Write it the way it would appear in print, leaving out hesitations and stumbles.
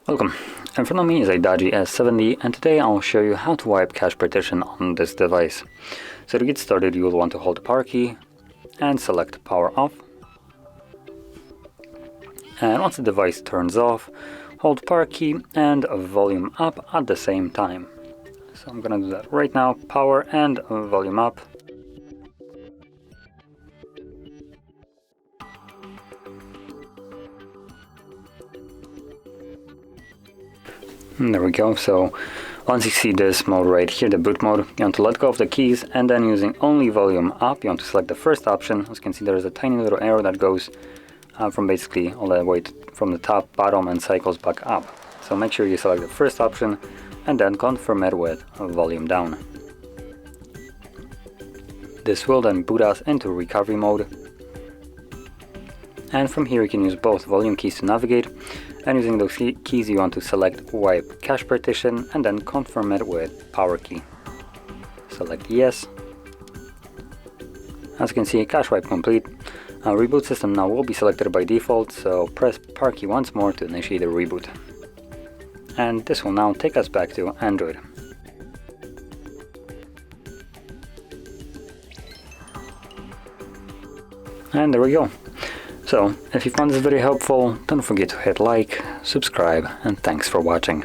Welcome, in front of me is a Doogee S70 and today I'll show you how to wipe cache partition on this device. So to get started you will want to hold the power key and select power off. And once the device turns off, hold power key and volume up at the same time. So I'm gonna do that right now, power and volume up. And there we go. So once you see this mode right here, the boot mode, you want to let go of the keys and then using only volume up, you want to select the first option. As you can see, there is a tiny little arrow that goes from basically all the way from the top, bottom, and cycles back up. So make sure you select the first option and then confirm it with volume down. This will then boot us into recovery mode. And from here you can use both volume keys to navigate, and using those keys you want to select wipe cache partition and then confirm it with power key. Select yes. As you can see, cache wipe complete. Reboot system now will be selected by default, so press power key once more to initiate a reboot. And this will now take us back to Android. And there we go. So, if you found this video helpful, don't forget to hit like, subscribe, and thanks for watching.